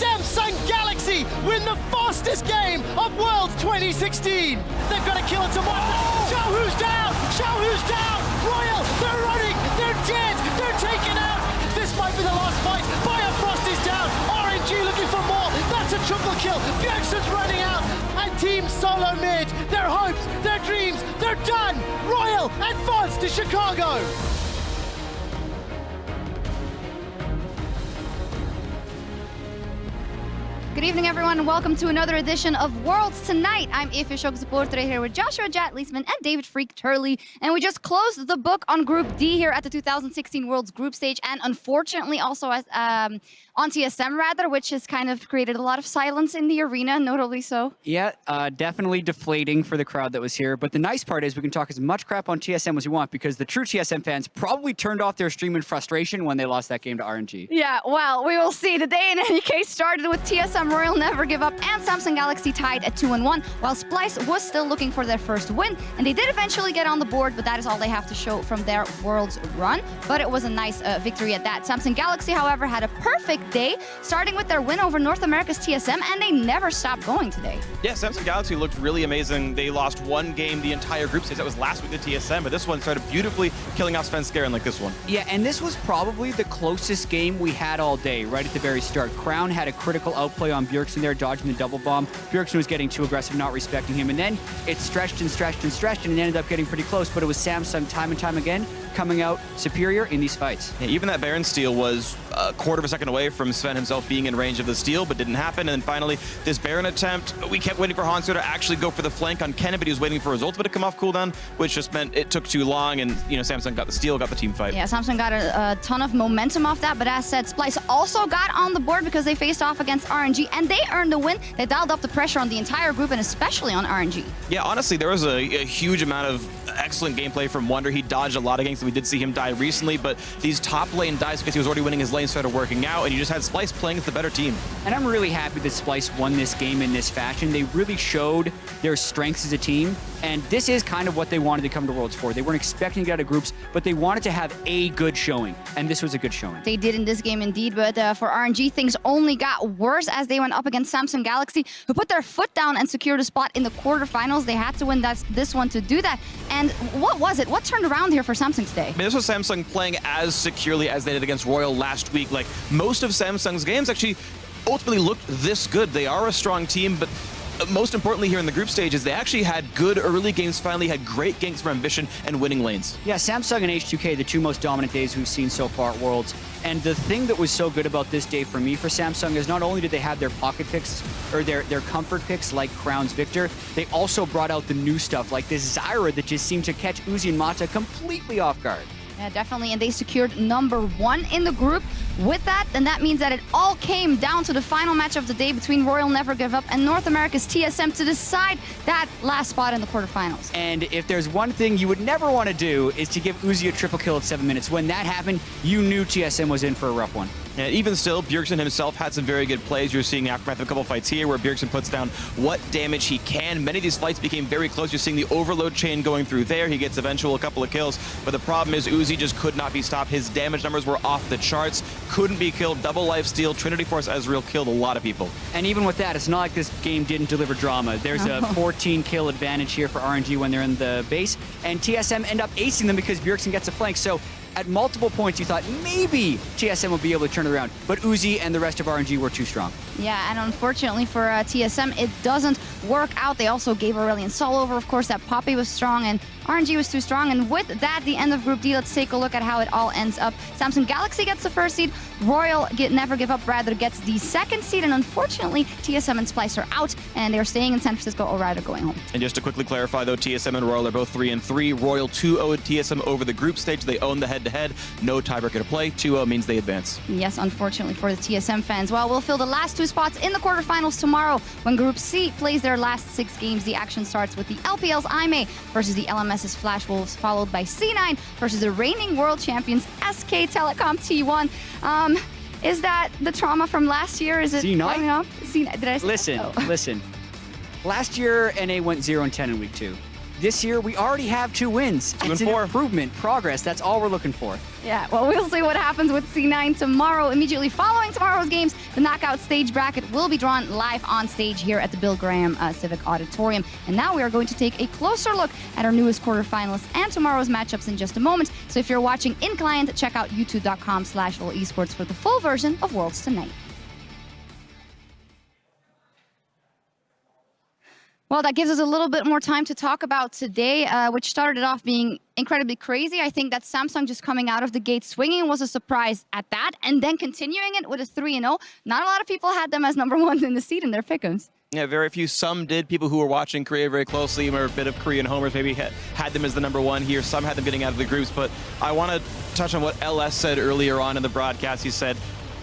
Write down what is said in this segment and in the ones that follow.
Samsung Galaxy win the fastest game of Worlds 2016. They've got to kill it to one. Show who's down! Show who's down! Royal, they're running! They're dead! They're taken out! This might be the last fight. Frost is down. RNG looking for more. That's a triple kill. Bjergsen's running out. And Team Solo Mid, their hopes, their dreams, they're done. Royal advance to Chicago. Good evening, everyone, and welcome to another edition of Worlds Tonight. I'm Sjokz supporter here with Joshua Jatt Leesman and David Phreak Turley, and we just closed the book on Group D here at the 2016 Worlds Group Stage, and unfortunately also as, on TSM rather, which has kind of created a lot of silence in the arena, notably so. Yeah, definitely deflating for the crowd that was here. But the nice part is we can talk as much crap on TSM as we want because the true TSM fans probably turned off their stream in frustration when they lost that game to RNG. Yeah, well, we will see. The day in any case started with TSM Royal Never Give Up and Samsung Galaxy tied at 2-1, while Splice was still looking for their first win, and they did eventually get on the board, but that is all they have to show from their Worlds run. But it was a nice victory at that. Samsung Galaxy, however, had a perfect day, starting with their win over North America's TSM, and they never stopped going today. Yeah, Samsung Galaxy looked really amazing. They lost one game the entire group stage. That was last week at TSM, but this one started beautifully, killing off Svenskeren like this one. Yeah, and this was probably the closest game we had all day, right at the very start. Crown had a critical outplay on Bjergsen there, dodging the double bomb. Bjergsen was getting too aggressive, not respecting him, and then it stretched and stretched and stretched, and it ended up getting pretty close, but it was Samsung time and time again coming out superior in these fights. Yeah, even that Baron steal was a quarter of a second away from Sven himself being in range of the steal, but didn't happen. And then finally, this Baron attempt, we kept waiting for Hanzo to actually go for the flank on Kennen, but he was waiting for his ultimate to come off cooldown, which just meant it took too long, and Samsung got the steal, got the team fight. Yeah, Samsung got a ton of momentum off that, but as said, Splice also got on the board because they faced off against RNG, and they earned the win. They dialed up the pressure on the entire group, and especially on RNG. Yeah, honestly, there was a huge amount of excellent gameplay from Wonder. He dodged a lot of ganks, and we did see him die recently, but these top lane dives because he was already winning his lane started working out, and you just had Splice playing as the better team. And I'm really happy that Splice won this game in this fashion. They really showed their strengths as a team, and this is kind of what they wanted to come to Worlds for. They weren't expecting to get out of groups, but they wanted to have a good showing, and this was a good showing. They did in this game indeed, but for RNG, things only got worse as they went up against Samsung Galaxy, who put their foot down and secured a spot in the quarterfinals. They had to win this one to do that. And what was it? What turned around here for Samsung today? I mean, this was Samsung playing as securely as they did against Royal last week. Like, most of Samsung's games actually ultimately looked this good. They are a strong team, but most importantly here in the group stages, they actually had good early games, finally had great ganks for Ambition and winning lanes. Yeah, Samsung and H2K, the two most dominant days we've seen so far at Worlds. And the thing that was so good about this day for me for Samsung is not only did they have their pocket picks, or their comfort picks like Crown's Victor, they also brought out the new stuff like this Zyra that just seemed to catch Uzi and Mata completely off guard. Yeah, definitely, and they secured #1 in the group. With that, and that means that it all came down to the final match of the day between Royal Never Give Up and North America's TSM to decide that last spot in the quarterfinals. And if there's one thing you would never want to do is to give Uzi a triple kill at 7 minutes. When that happened, you knew TSM was in for a rough one. And even still, Bjergsen himself had some very good plays. You're seeing aftermath of a couple fights here where Bjergsen puts down what damage he can. Many of these fights became very close. You're seeing the overload chain going through there. He gets eventual couple of kills, but the problem is Uzi just could not be stopped. His damage numbers were off the charts. Couldn't be killed. Double life steal. Trinity Force Ezreal killed a lot of people. And even with that, it's not like this game didn't deliver drama. There's a 14 kill advantage here for RNG when they're in the base, and TSM end up acing them because Bjergsen gets a flank. So at multiple points, you thought maybe TSM would be able to turn it around, but Uzi and the rest of RNG were too strong. Yeah, and unfortunately for TSM, it doesn't work out. They also gave Aurelion Sol over. Of course, that Poppy was strong, and RNG was too strong. And with that, the end of Group D, let's take a look at how it all ends up. Samsung Galaxy gets the first seed. Royal Never Give Up rather gets the second seed. And unfortunately, TSM and Splice are out, and they're staying in San Francisco or rather going home. And just to quickly clarify, though, TSM and Royal are both 3-3. Royal 2-0'd TSM over the group stage. They own the head-to-head. No tiebreaker to play. 2-0 means they advance. Yes, unfortunately for the TSM fans. Well, we'll fill the last two spots in the quarterfinals tomorrow when Group C plays their last 6 games. The action starts with the LPL's IMA versus the LMS's Flash Wolves, followed by C9 versus the reigning world champions SK Telecom T1. Is that the trauma from last year? Is it C9? coming up? C9. Did I say Listen, that? Oh. listen. Last year, NA went 0-10 in week 2. This year, we already have 2 wins. 2 and It's an 4. improvement, progress. That's all we're looking for. Yeah, well, we'll see what happens with C9 tomorrow. Immediately following tomorrow's games, the knockout stage bracket will be drawn live on stage here at the Bill Graham Civic Auditorium. And now we are going to take a closer look at our newest quarterfinalists and tomorrow's matchups in just a moment. So if you're watching in client, check out youtube.com/Esports for the full version of Worlds Tonight. Well, that gives us a little bit more time to talk about today, which started off being incredibly crazy. I think that Samsung just coming out of the gate swinging was a surprise at that, and then continuing it with a 3-0. Not a lot of people had them as number ones in the seed in their pick'ems. Yeah, very few. Some did. People who were watching Korea very closely, or a bit of Korean homers, maybe had them as the number one here. Some had them getting out of the groups. But I want to touch on what LS said earlier on in the broadcast. He said,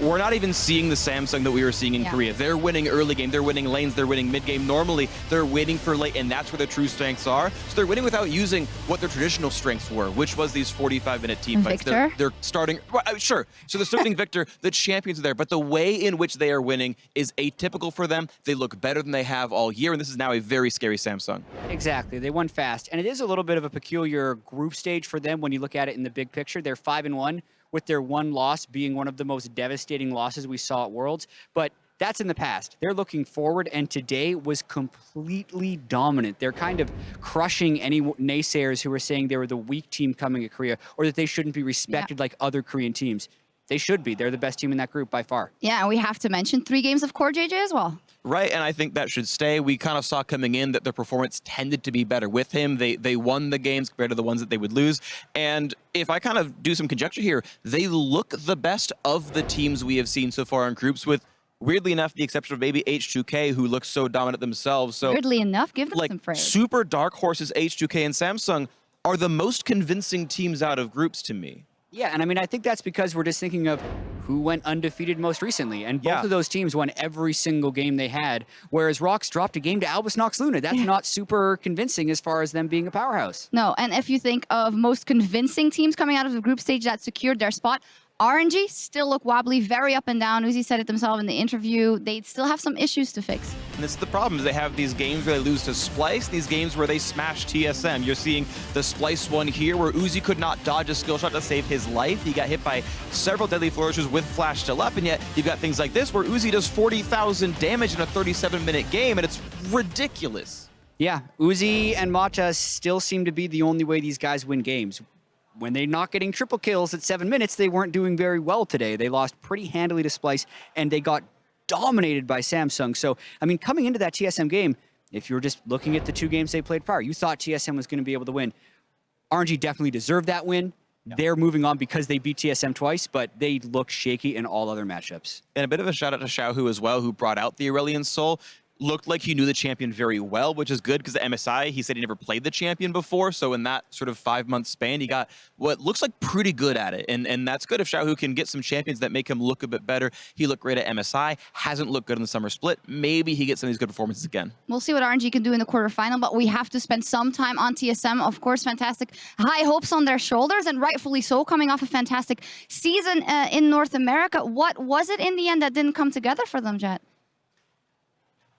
we're not even seeing the Samsung that we were seeing in Korea. They're winning early game, they're winning lanes, they're winning mid game. Normally, they're waiting for late, and that's where their true strengths are. So they're winning without using what their traditional strengths were, which was these 45-minute team fights. Victor? They're starting, well, sure. So they're still getting Victor, the champions are there, but the way in which they are winning is atypical for them. They look better than they have all year, and this is now a very scary Samsung. Exactly. They won fast. And it is a little bit of a peculiar group stage for them when you look at it in the big picture. They're 5-1. With their one loss being one of the most devastating losses we saw at Worlds. But that's in the past. They're looking forward, and today was completely dominant. They're kind of crushing any naysayers who were saying they were the weak team coming at Korea, or that they shouldn't be respected like other Korean teams. They should be. They're the best team in that group by far. Yeah, and we have to mention 3 games of core JJ as well. Right, and I think that should stay. We kind of saw coming in that their performance tended to be better with him. They won the games compared to the ones that they would lose. And if I kind of do some conjecture here, they look the best of the teams we have seen so far in groups, with, weirdly enough, the exception of maybe H2K, who looks so dominant themselves. So, weirdly enough, give them like, some praise. super dark horses, H2K and Samsung, are the most convincing teams out of groups to me. Yeah, and I mean, I think that's because we're just thinking of who went undefeated most recently. And both of those teams won every single game they had, whereas Rox dropped a game to Albus Nox Luna. That's not super convincing as far as them being a powerhouse. No, and if you think of most convincing teams coming out of the group stage that secured their spot, RNG still look wobbly, very up and down. Uzi said it themselves in the interview. They still have some issues to fix. And this is the problem, is they have these games where they lose to Splice, these games where they smash TSM. You're seeing the Splice one here where Uzi could not dodge a skill shot to save his life. He got hit by several deadly flourishes with flash still up, and yet you've got things like this where Uzi does 40,000 damage in a 37-minute game, and it's ridiculous. Yeah, Uzi and Mata still seem to be the only way these guys win games. When they're not getting triple kills at 7 minutes, they weren't doing very well today. They lost pretty handily to Splice, and they got dominated by Samsung. So, I mean, coming into that TSM game, if you were just looking at the 2 games they played prior, you thought TSM was going to be able to win. RNG definitely deserved that win. Yeah. They're moving on because they beat TSM twice, but they look shaky in all other matchups. And a bit of a shout out to Xiaohu as well, who brought out the Aurelion Soul. Looked like he knew the champion very well, which is good because the MSI, he said he never played the champion before. So in that sort of 5-month span, he got what looks like pretty good at it. And that's good if Xiaohu can get some champions that make him look a bit better. He looked great at MSI, hasn't looked good in the summer split. Maybe he gets some of these good performances again. We'll see what RNG can do in the quarterfinal, but we have to spend some time on TSM. Of course, fantastic high hopes on their shoulders, and rightfully so, coming off a fantastic season in North America. What was it in the end that didn't come together for them, Jatt?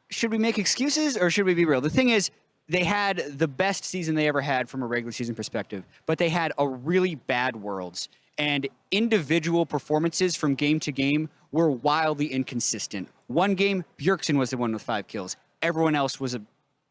Should we make excuses or should we be real? The thing is, they had the best season they ever had from a regular season perspective, but they had a really bad Worlds. And individual performances from game to game were wildly inconsistent. One game, Bjergsen was the one with 5 kills. Everyone else was a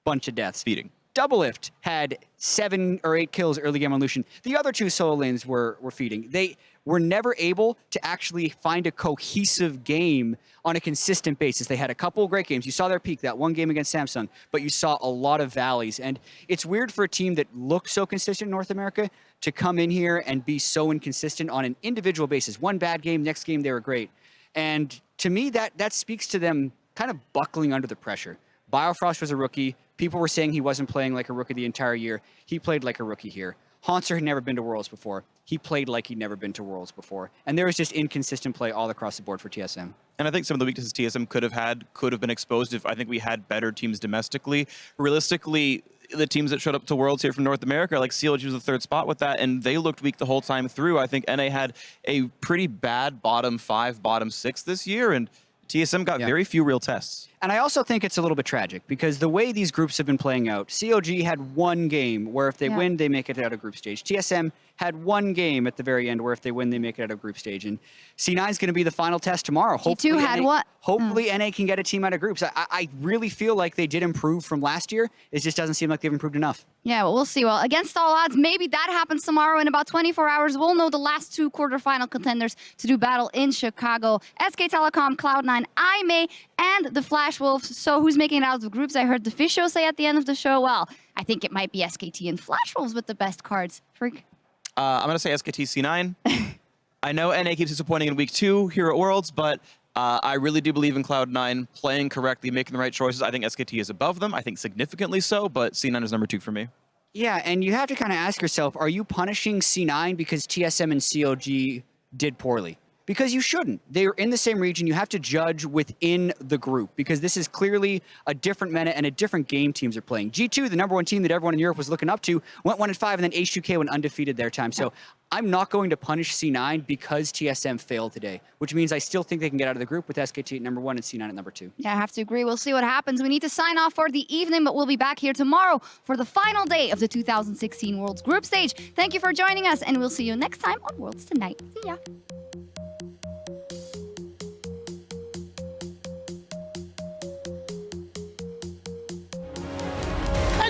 bunch of deaths. Feeding. Doublelift had 7 or 8 kills early game on Lucian. The other 2 solo lanes were feeding. They were never able to actually find a cohesive game on a consistent basis. They had a couple of great games. You saw their peak, that one game against Samsung, but you saw a lot of valleys. And it's weird for a team that looks so consistent in North America to come in here and be so inconsistent on an individual basis. One bad game, next game they were great. And to me, that speaks to them kind of buckling under the pressure. Biofrost was a rookie. People were saying he wasn't playing like a rookie the entire year. He played like a rookie here. Hanser had never been to Worlds before. He played like he'd never been to Worlds before. And there was just inconsistent play all across the board for TSM. And I think some of the weaknesses TSM could have been exposed if I think we had better teams domestically. Realistically, the teams that showed up to Worlds here from North America, like CLG was the 3rd spot with that, and they looked weak the whole time through. I think NA had a pretty bad bottom 5, bottom 6 this year, and TSM got very few real tests. And I also think it's a little bit tragic because the way these groups have been playing out, COG had one game where if they win, they make it out of group stage. TSM had one game at the very end where if they win, they make it out of group stage. And C9 is going to be the final test tomorrow. G2 had what? Hopefully NA can get a team out of groups. I really feel like they did improve from last year. It just doesn't seem like they've improved enough. Yeah, well, we'll see. Well, against all odds, maybe that happens tomorrow. In about 24 hours, we'll know the last 2 quarterfinal contenders to do battle in Chicago. SK Telecom, Cloud9, IMA, and the Flash Wolves. So who's making it out of the groups? I heard the Fisho say at the end of the show, well, I think it might be SKT and Flash Wolves with the best cards. Phreak? I'm going to say SKT C9. I know NA keeps disappointing in week 2 here at Worlds, but I really do believe in Cloud9 playing correctly, making the right choices. I think SKT is above them. I think significantly so, but C9 is number 2 for me. Yeah, and you have to kind of ask yourself, are you punishing C9 because TSM and CLG did poorly? Because you shouldn't. They are in the same region. You have to judge within the group because this is clearly a different meta and a different game teams are playing. G2, the #1 team that everyone in Europe was looking up to, went 1-5, and then H2K went undefeated their time. So I'm not going to punish C9 because TSM failed today, which means I still think they can get out of the group with SKT at #1 and C9 at #2. Yeah, I have to agree. We'll see what happens. We need to sign off for the evening, but we'll be back here tomorrow for the final day of the 2016 Worlds Group Stage. Thank you for joining us, and we'll see you next time on Worlds Tonight. See ya.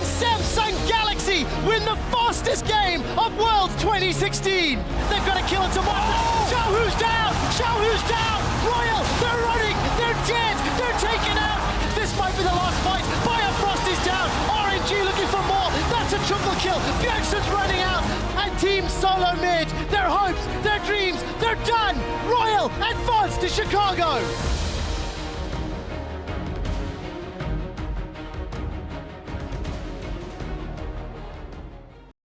Samsung Galaxy win the fastest game of Worlds 2016. They've got to kill it to one. Xiaohu's down. Xiaohu's down. Royal, they're running. They're dead. They're taken out. This might be the last fight. Firefrost is down. RNG looking for more. That's a triple kill. Bjergsen's running out. And Team Solo mid. Their hopes, their dreams, they're done. Royal advanced to Chicago.